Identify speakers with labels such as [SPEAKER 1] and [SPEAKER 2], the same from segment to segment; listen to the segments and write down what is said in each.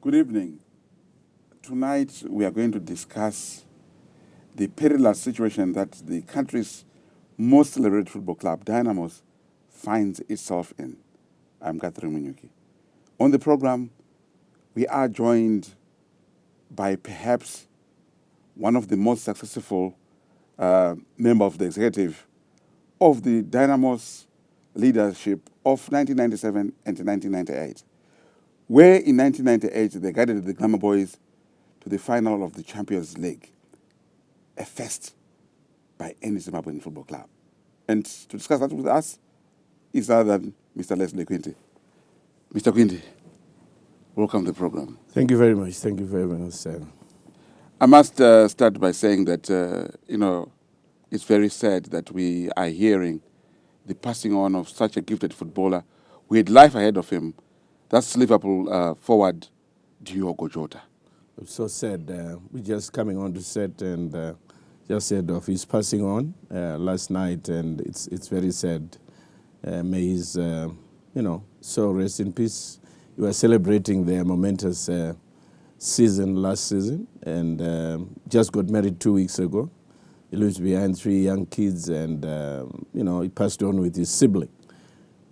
[SPEAKER 1] Good evening. Tonight we are going to discuss the perilous situation that the country's most celebrated football club, Dynamos, finds itself in. I'm Catherine Munyuki. On the program, we are joined by perhaps one of the most successful member of the executive of the Dynamos leadership of 1997 and 1998, where in 1998 they guided the Glamour Boys to the final of the Champions League, a first by any Zimbabwean football club. And to discuss that with us is other than Mr. Leslie Quinty. Mr. Quinty, welcome to the program.
[SPEAKER 2] Thank you very much. Thank you very much, sir.
[SPEAKER 1] I must start by saying that, it's very sad that we are hearing the passing on of such a gifted footballer who had life ahead of him. That's Liverpool forward Diogo Jota.
[SPEAKER 2] I'm so sad. We're just coming on to set and just said of his passing on last night, and it's very sad. May his, soul rest in peace. We were celebrating their momentous season last season, and just got married 2 weeks ago. He leaves behind 3 young kids, and he passed on with his sibling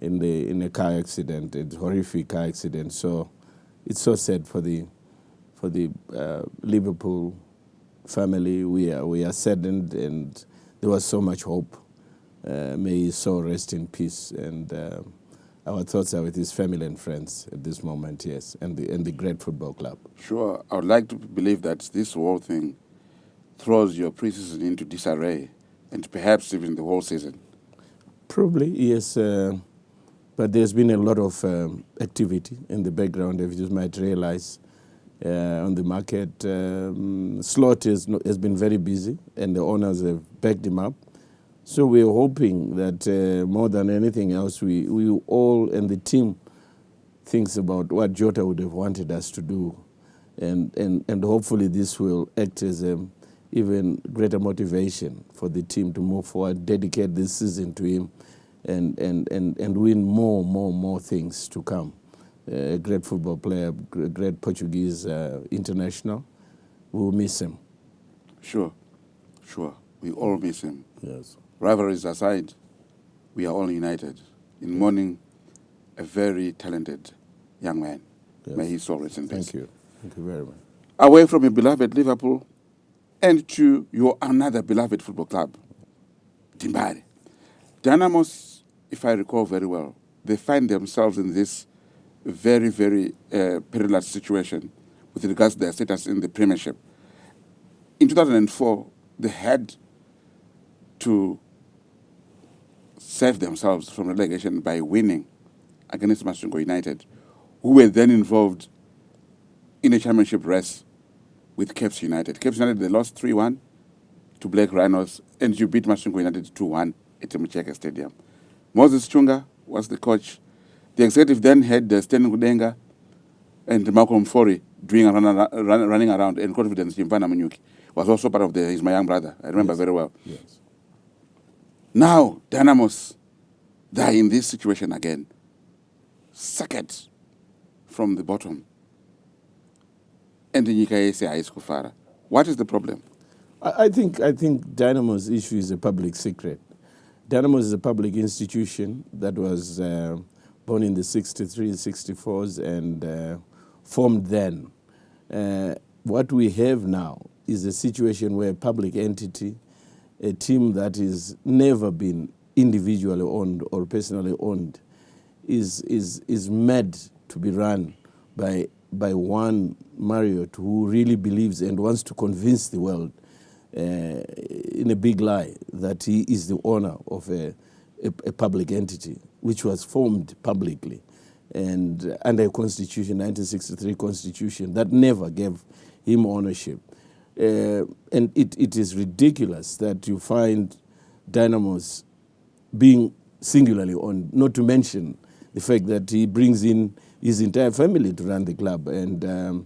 [SPEAKER 2] in a car accident, a horrific car accident. So it's so sad for the Liverpool family. We are saddened, and there was so much hope. May his soul rest in peace, and our thoughts are with his family and friends at this moment. Yes, and the great football club.
[SPEAKER 1] Sure, I would like to believe that this whole thing throws your preseason into disarray, and perhaps even the whole season.
[SPEAKER 2] Probably, yes. But there's been a lot of activity in the background, if you might realize, on the market. Slot has been very busy, and the owners have backed him up. So we're hoping that more than anything else, we all and the team thinks about what Jota would have wanted us to do. And hopefully this will act as even greater motivation for the team to move forward, dedicate this season to him, and win more things to come. A great football player, a great Portuguese international. We'll miss him.
[SPEAKER 1] Sure. We all miss him.
[SPEAKER 2] Yes.
[SPEAKER 1] Rivalries aside, we are all united in mourning a very talented young man.
[SPEAKER 2] Yes.
[SPEAKER 1] May his soul rest in peace.
[SPEAKER 2] Thank you. Thank you very much.
[SPEAKER 1] Away from your beloved Liverpool and to your another beloved football club, Dimbari. Dynamos, if I recall very well, they find themselves in this very, very perilous situation with regards to their status in the Premiership. In 2004, they had to save themselves from relegation by winning against Masvingo United, who were then involved in a championship race with Cape United. Cape United, they lost 3-1 to Black Rhinos, and you beat Masvingo United 2-1 at Mucheka Stadium. Moses Chunga was the coach. The executive then had Sten Kudenga and Malcolm Fori running around, and Confidence Jimpana Munyuki was also part of he's my young brother. I remember very well.
[SPEAKER 2] Yes.
[SPEAKER 1] Now, Dynamos, they're in this situation again. Second from the bottom. And the Nyika is Kufara. What is the problem?
[SPEAKER 2] I think Dynamo's issue is a public secret. Dynamo is a public institution that was born in the 63, 64s and formed then. What we have now is a situation where a public entity, a team that is never been individually owned or personally owned, is made to be run by one Marriott who really believes and wants to convince the world in a big lie that he is the owner of a public entity, which was formed publicly and under a constitution, 1963 constitution, that never gave him ownership. And it is ridiculous that you find Dynamos being singularly owned, not to mention the fact that he brings in his entire family to run the club. And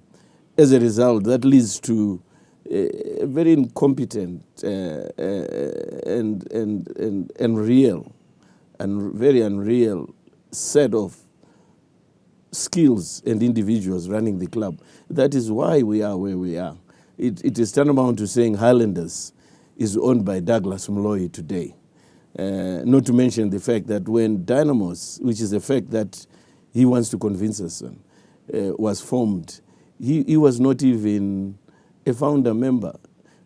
[SPEAKER 2] as a result, that leads to a very incompetent and very unreal set of skills and individuals running the club. That is why we are where we are. It is tantamount to saying Highlanders is owned by Douglas Mloyi today. Not to mention the fact that when Dynamos, which is a fact that he wants to convince us on, was formed, he was not even a founder member,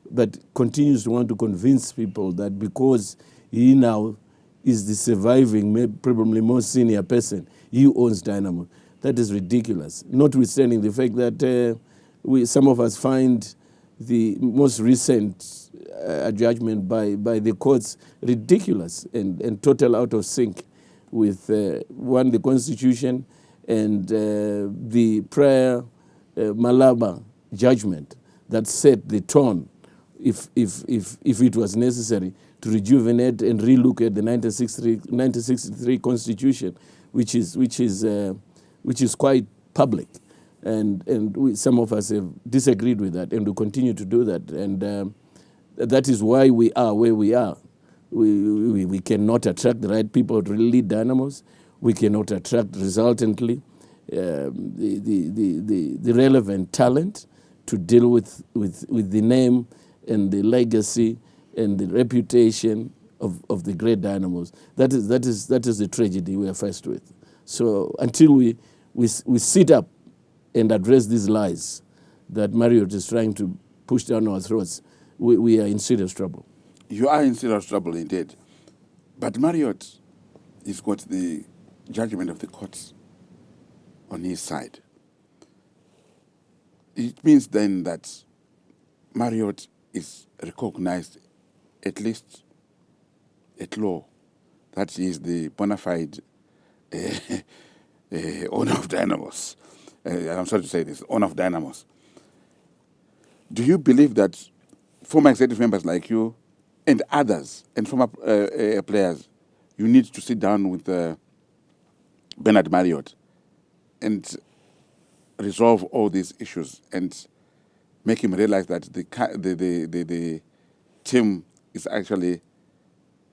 [SPEAKER 2] but continues to want to convince people that because he now is the surviving, probably most senior person, he owns Dynamo. That is ridiculous, notwithstanding the fact that some of us find the most recent judgment by the courts ridiculous and total out of sync with, one, the Constitution and the prior Malaba judgment that set the tone, if it was necessary, to rejuvenate and relook at the 1963 Constitution, which is quite public, and some of us have disagreed with that, and we continue to do that, and that is why we are where we are. We cannot attract the right people to lead Dynamos. We cannot attract resultantly the relevant talent to deal with the name and the legacy and the reputation of the great Dynamos. That is the tragedy we are faced with. So until we sit up and address these lies that Marriott is trying to push down our throats, we are in serious trouble.
[SPEAKER 1] You are in serious trouble indeed. But Marriott has got the judgment of the courts on his side. It means then that Marriott is recognized, at least at law, that he is the bona fide owner of Dynamos. I'm sorry to say this, owner of Dynamos. Do you believe that former executive members like you and others and former players, you need to sit down with Bernard Marriott and resolve all these issues and make him realize that the team is actually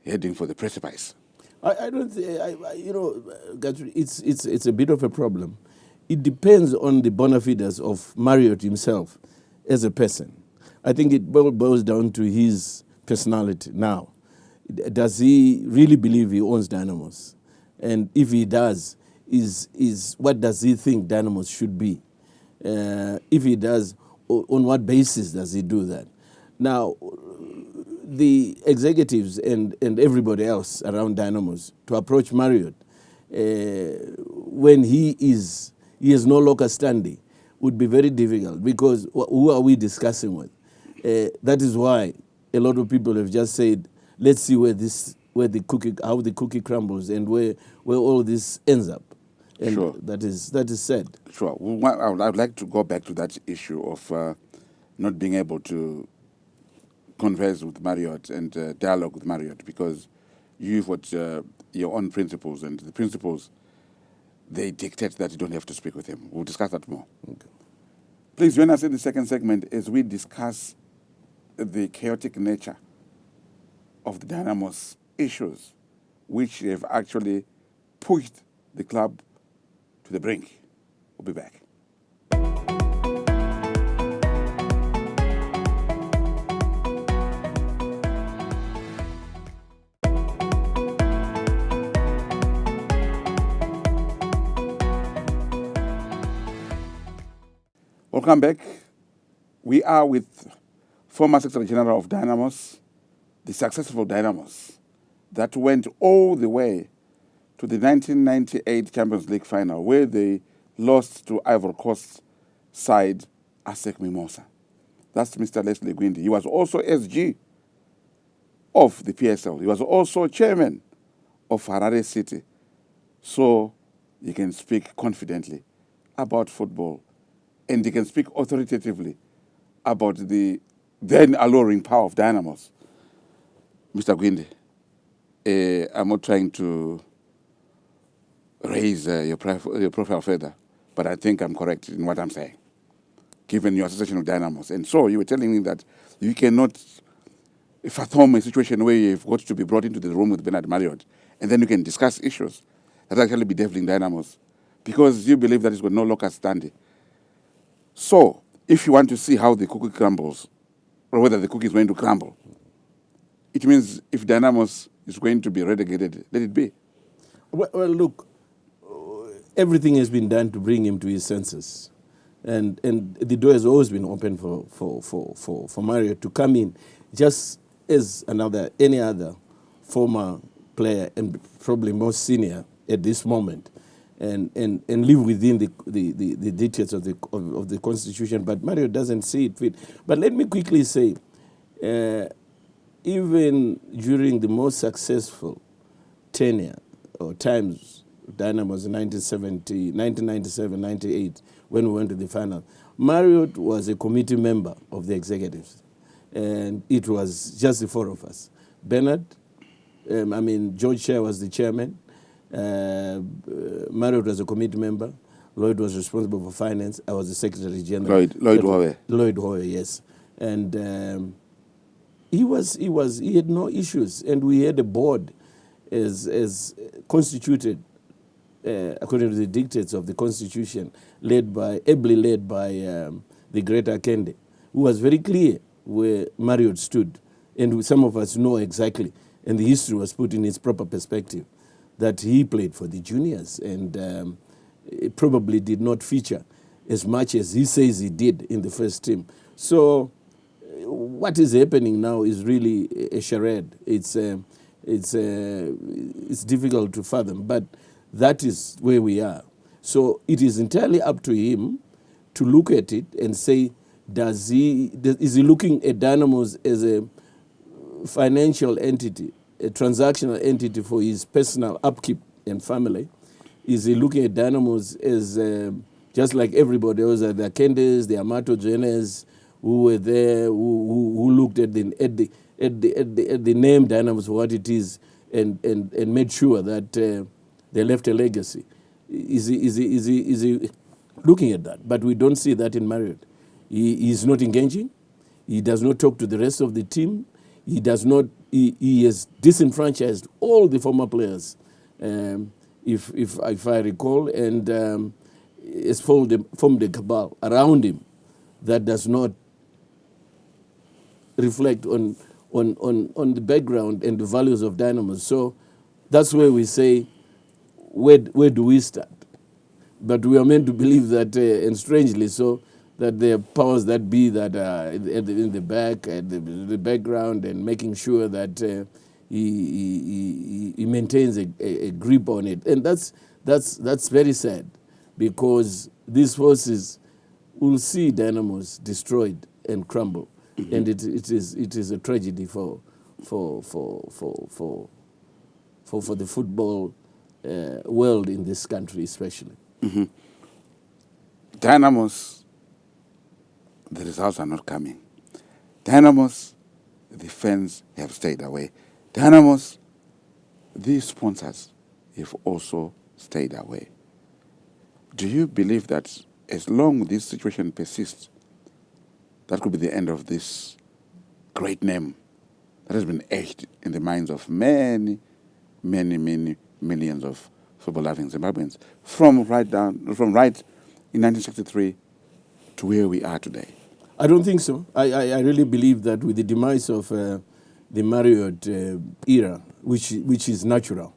[SPEAKER 1] heading for the precipice?
[SPEAKER 2] I don't think, Gertrude, it's a bit of a problem. It depends on the bona fides of Marriott himself as a person. I think it boils down to his personality now. Does he really believe he owns Dynamos? And if he does, is what does he think Dynamos should be? If he does, on what basis does he do that? Now, the executives and everybody else around Dynamos to approach Marriott when he is no longer standing would be very difficult, because who are we discussing with? That is why a lot of people have just said, let's see how the cookie crumbles and where all this ends up. And
[SPEAKER 1] sure.
[SPEAKER 2] That is said.
[SPEAKER 1] Sure. Well, I would like to go back to that issue of not being able to converse with Marriott and dialogue with Marriott, because you've got your own principles, and the principles, they dictate that you don't have to speak with him. We'll discuss that more.
[SPEAKER 2] Okay.
[SPEAKER 1] Please join us in the second segment as we discuss the chaotic nature of the Dynamos issues, which have actually pushed the club to the brink. We'll be back. Welcome back. We are with former Secretary General of Dynamos, the successful Dynamos, that went all the way to the 1998 Champions League final, where they lost to Ivory Coast side ASEC Mimosa. That's Mr. Leslie Gwindi. He was also SG of the PSL. He was also chairman of Harare City. So he can speak confidently about football, and he can speak authoritatively about the then alluring power of Dynamos. Mr. Gwindi, I'm not trying to raise your profile further, but I think I'm correct in what I'm saying, given your association of Dynamos. And so you were telling me that you cannot fathom a situation where you've got to be brought into the room with Bernard Marriott, and then you can discuss issues that actually bedeviling Dynamos' because you believe that it's got no local standing. So, if you want to see how the cookie crumbles, or whether the cookie is going to crumble, it means if Dynamos is going to be relegated, let it be.
[SPEAKER 2] Well, look, everything has been done to bring him to his senses. And the door has always been open for Mario to come in just as any other former player and probably more senior at this moment and live within the details of the Constitution. But Mario doesn't see it fit. But let me quickly say, even during the most successful tenure or times, Dynamos in 1997, 98, when we went to the final, Marriott was a committee member of the executives. And it was just the four of us. Bernard, George Share was the chairman. Marriott was a committee member. Lloyd was responsible for finance. I was the secretary general.
[SPEAKER 1] Lloyd Howe.
[SPEAKER 2] Lloyd Howe, yes. And he had no issues. And we had a board as constituted according to the dictates of the Constitution, ably led by the great Akende, who was very clear where Marriott stood. And some of us know exactly. And the history was put in its proper perspective, that he played for the juniors and it probably did not feature as much as he says he did in the first team. So what is happening now is really a charade. It's difficult to fathom, but that is where we are. So it is entirely up to him to look at it and say, is he looking at Dynamos as a financial entity, a transactional entity for his personal upkeep and family? Is he looking at Dynamos as just like everybody else, the Akendes, the Amato Jeners, who were there, who looked at the name Dynamos for what it is and made sure that they left a legacy? Is he looking at that? But we don't see that in Marriott. He is not engaging. He does not talk to the rest of the team. He does not. He has disenfranchised all the former players, if I recall, and has formed a cabal around him that does not reflect on the background and the values of Dynamos. So that's where we say, where do we start? But we are meant to believe that, and strangely so, that there are powers that be that are in the back, at the background, and making sure that he maintains a grip on it. And that's very sad, because these forces will see Dynamos destroyed and crumble, and it is a tragedy for the football world in this country, especially.
[SPEAKER 1] Mm-hmm. Dynamos, the results are not coming. Dynamos, the fans have stayed away. Dynamos, these sponsors have also stayed away. Do you believe that as long as this situation persists, that could be the end of this great name that has been etched in the minds of many, many, many millions of football-loving Zimbabweans from right in 1963 to where we are today?
[SPEAKER 2] I don't think so. I really believe that with the demise of the Marriott era, which is natural,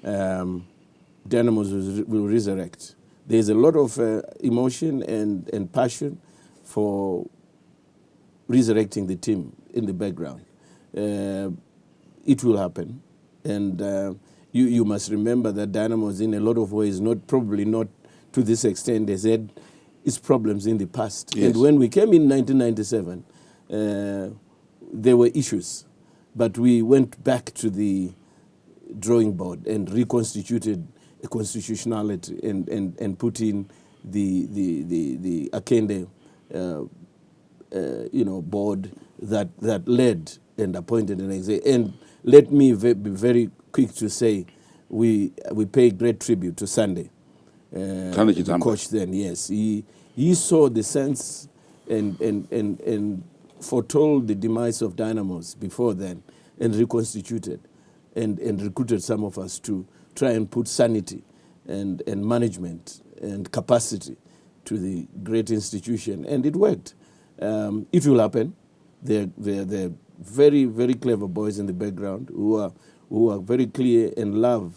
[SPEAKER 2] Dynamos will resurrect. There's a lot of emotion and passion for resurrecting the team in the background. It will happen. And you must remember that Dynamos, in a lot of ways, probably not to this extent, has had its problems in the past. Yes. And when we came in 1997, there were issues. But we went back to the drawing board and reconstituted a constitutionality and put in the Akende board that led and appointed an executive. And let me be very quick to say we pay great tribute to Sunday, the coach then. Yes, he saw the sense and foretold the demise of Dynamos before then, and reconstituted and recruited some of us to try and put sanity and management and capacity to the great institution, and it worked. It will happen. They're very, very clever boys in the background who are very clear and love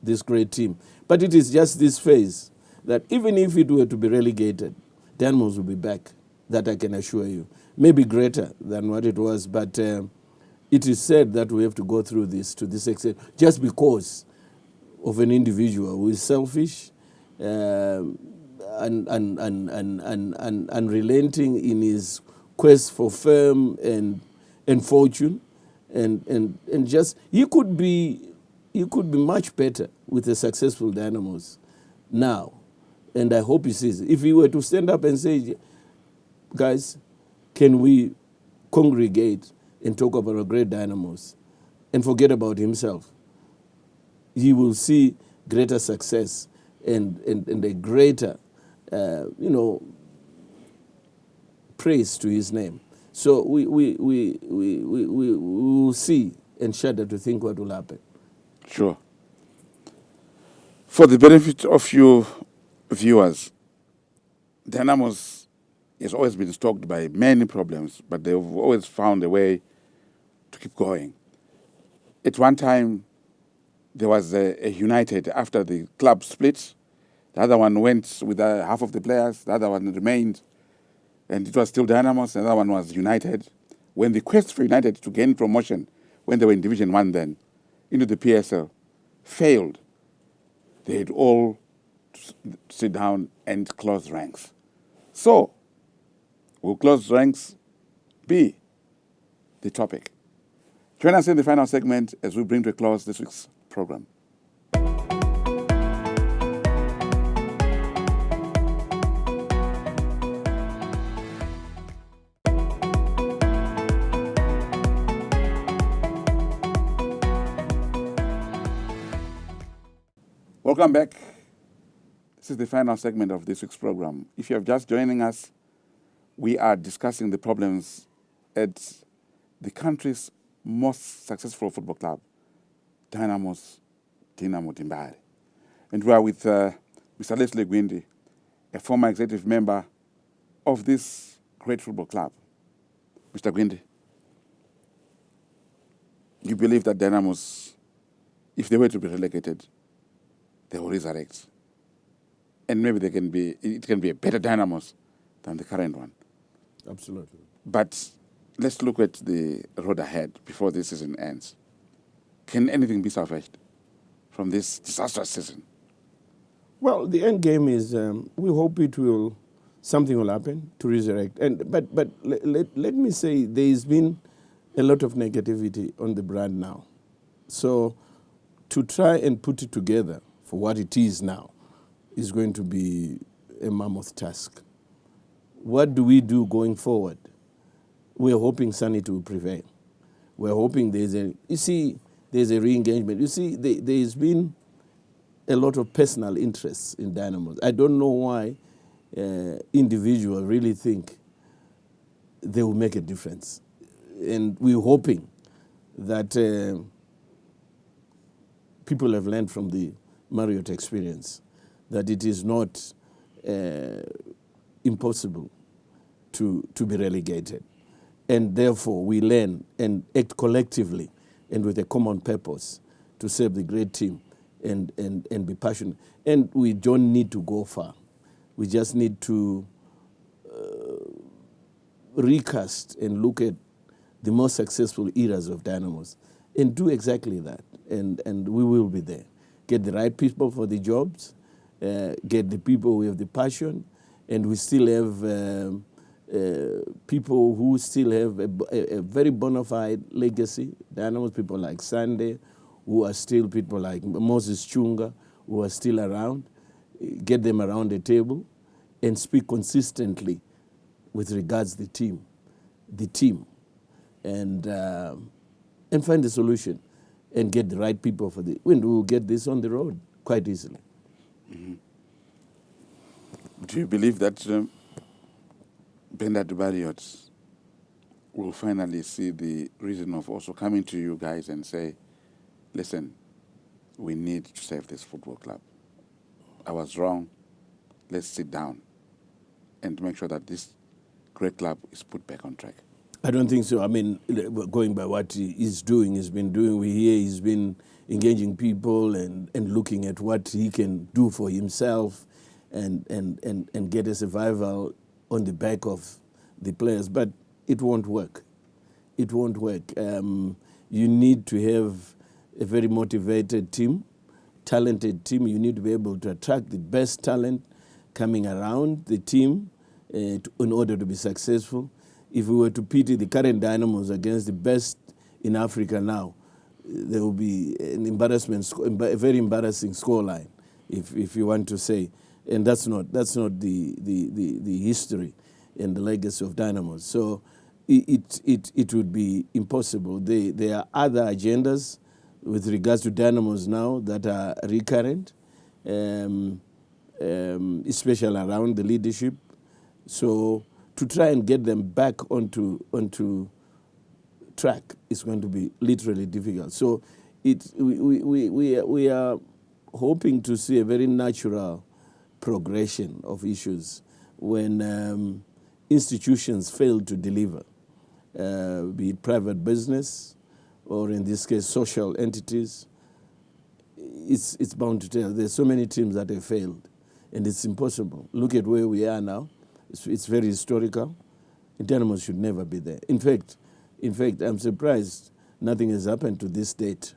[SPEAKER 2] this great team. But it is just this phase that even if it were to be relegated, Dynamos will be back. That I can assure you. Maybe greater than what it was, but it is said that we have to go through this to this extent just because of an individual who is selfish unrelenting in his quest for fame and fortune, and just he could be much better with a successful Dynamos now, and I hope he sees it. If he were to stand up and say, guys, can we congregate and talk about a great Dynamos and forget about himself, he will see greater success and a greater, praise to his name. So we will see and shudder to think what will happen.
[SPEAKER 1] Sure. For the benefit of you viewers, Dynamos has always been stalked by many problems, but they've always found a way to keep going. At one time, there was a United after the club split. The other one went with half of the players. The other one remained, and it was still Dynamos. The other one was United. When the quest for United to gain promotion, when they were in Division 1 then, into the PSL, failed, they had all to sit down and close ranks. So, we'll close ranks be the topic. Join us in the final segment as we bring to a close this week's program. Welcome back. This is the final segment of this week's program. If you are just joining us, we are discussing the problems at the country's most successful football club, Dynamo Dimbare. And we are with Mr. Leslie Gwindi, a former executive member of this great football club. Mr. Gwindi, you believe that Dynamos, if they were to be relegated, they will resurrect. And maybe it can be a better Dynamos than the current one.
[SPEAKER 2] Absolutely.
[SPEAKER 1] But let's look at the road ahead before this season ends. Can anything be salvaged from this disastrous season?
[SPEAKER 2] Well, the end game is we hope something will happen to resurrect. But let me say there's been a lot of negativity on the brand now. So to try and put it together for what it is now is going to be a mammoth task. What do we do going forward? We're hoping sanity will prevail. We're hoping there's a re-engagement. You see, there's been a lot of personal interests in Dynamos. I don't know why individuals really think they will make a difference. And we're hoping that people have learned from the Marriott experience that it is not impossible to be relegated. And therefore, we learn and act collectively and with a common purpose to serve the great team and be passionate. And we don't need to go far. We just need to recast and look at the most successful eras of Dynamos and do exactly that. And we will be there. Get the right people for the jobs, get the people who have the passion, and we still have people who still have a very bona fide legacy. Dynamos, people like Sunday, who are still people like Moses Chunga, who are still around. Get them around the table and speak consistently with regards to the team, and find a solution and get the right people for the win. We will get this on the road quite easily.
[SPEAKER 1] Mm-hmm. Do you believe that Bernard Barriott will finally see the reason of also coming to you guys and say, listen, we need to save this football club. I was wrong. let's sit down and make sure that this great club is put back on track?
[SPEAKER 2] I don't think so. I mean, going by what he's been doing, we hear he's been engaging people and looking at what he can do for himself and get a survival on the back of the players. But it won't work. It won't work. You need to have a very motivated team, talented team. You need to be able to attract the best talent coming around the team in order to be successful. If we were to pit the current Dynamos against the best in Africa now, there will be an embarrassment, a very embarrassing scoreline, if you want to say, and that's not the history and the legacy of Dynamos. So it would be impossible. There are other agendas with regards to Dynamos now that are recurrent, especially around the leadership. So to try and get them back onto track is going to be literally difficult. So we are hoping to see a very natural progression of issues when institutions fail to deliver, be it private business or in this case social entities. It's bound to tell. There's so many teams that have failed, and it's impossible. Look at where we are now. It's very historical. Dynamos should never be there. In fact, I'm surprised nothing has happened to this date,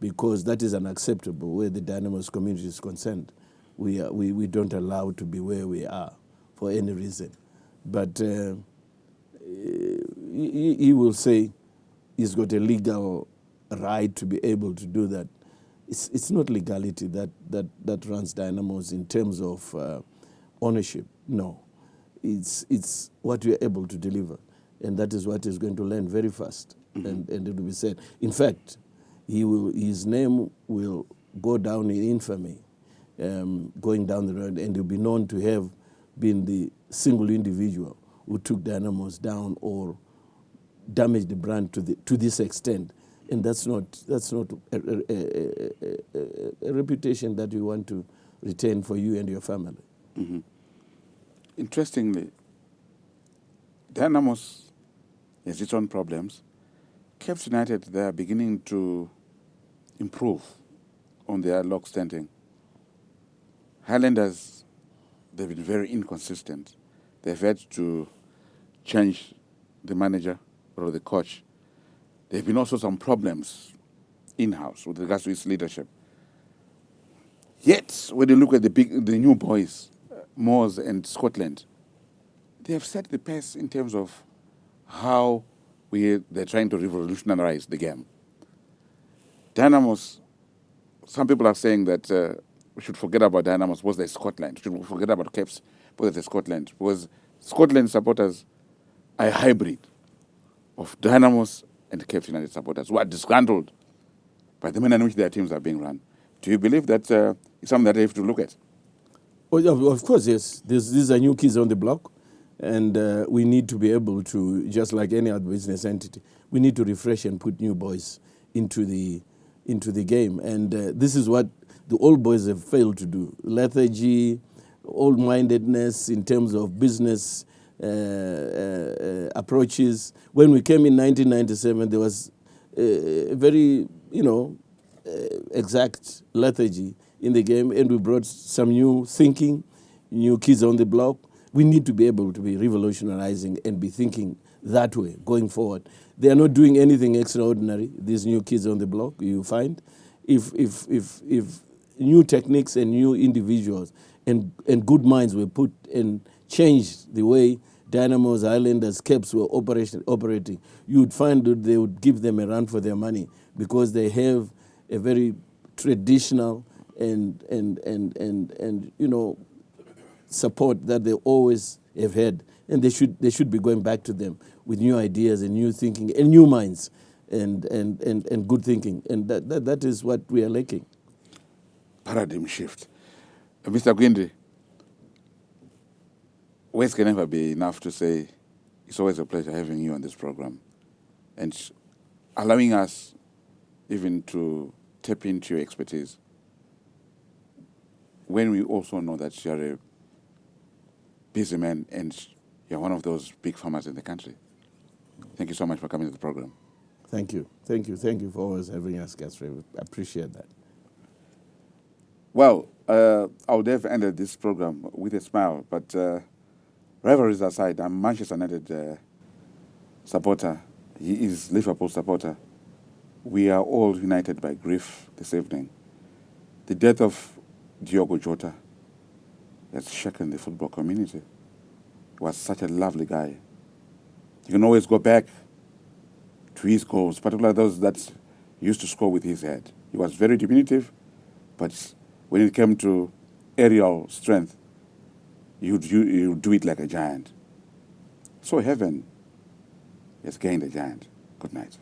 [SPEAKER 2] because that is unacceptable where the Dynamos community is concerned. We don't allow to be where we are for any reason. But he will say he's got a legal right to be able to do that. It's not legality that runs Dynamos in terms of ownership. No. It's what we are able to deliver. And that is what he's going to learn very fast. And it will be said. In fact, his name will go down in infamy going down the road, and he'll be known to have been the single individual who took Dynamos down or damaged the brand to this extent. And that's not a reputation that you want to retain for you and your family.
[SPEAKER 1] Mm-hmm. Interestingly, Dynamos has its own problems. Cape United, they are beginning to improve on their log standing. Highlanders, they've been very inconsistent. They've had to change the manager or the coach. There have been also some problems in-house with regards to its leadership. Yet, when you look at the new boys, Moors and Scotland, they have set the pace in terms of how they're trying to revolutionize the game. Dynamos, some people are saying that we should forget about Dynamos because there's Scotland. We should forget about Capes because there's Scotland. Because Scotland supporters are a hybrid of Dynamos and Cape United supporters who are disgruntled by the manner in which their teams are being run. Do you believe that is something that they have to look at?
[SPEAKER 2] Well, yeah, of course, yes. These are new kids on the block, and we need to be able to, just like any other business entity, we need to refresh and put new boys into the game. And this is what the old boys have failed to do. Lethargy, old-mindedness in terms of business approaches. When we came in 1997, there was a very, exact lethargy in the game, and we brought some new thinking, new kids on the block. We need to be able to be revolutionizing and be thinking that way going forward. They are not doing anything extraordinary, these new kids on the block, you find. If new techniques and new individuals and good minds were put and changed the way Dynamos, Highlanders, Capes were operating, you would find that they would give them a run for their money, because they have a very traditional and support that they always have had, and they should be going back to them with new ideas and new thinking and new minds and good thinking, and that is what we are lacking.
[SPEAKER 1] Paradigm shift. Mr. Gwindi, words can never be enough to say it's always a pleasure having you on this program and allowing us even to tap into your expertise, when we also know that you're a busy man, and you're one of those big farmers in the country. Thank you so much for coming to the program.
[SPEAKER 2] Thank you. Thank you. Thank you for always having us, Gasray. I appreciate that.
[SPEAKER 1] Well, I would have ended this program with a smile, but rivalries aside, I'm Manchester United supporter. He is Liverpool supporter. We are all united by grief this evening. The death of Diogo Jota has shaken the football community. He was such a lovely guy. You can always go back to his goals, particularly those that he used to score with his head. He was very diminutive, but when it came to aerial strength, he would do it like a giant. So heaven has gained a giant. Good night.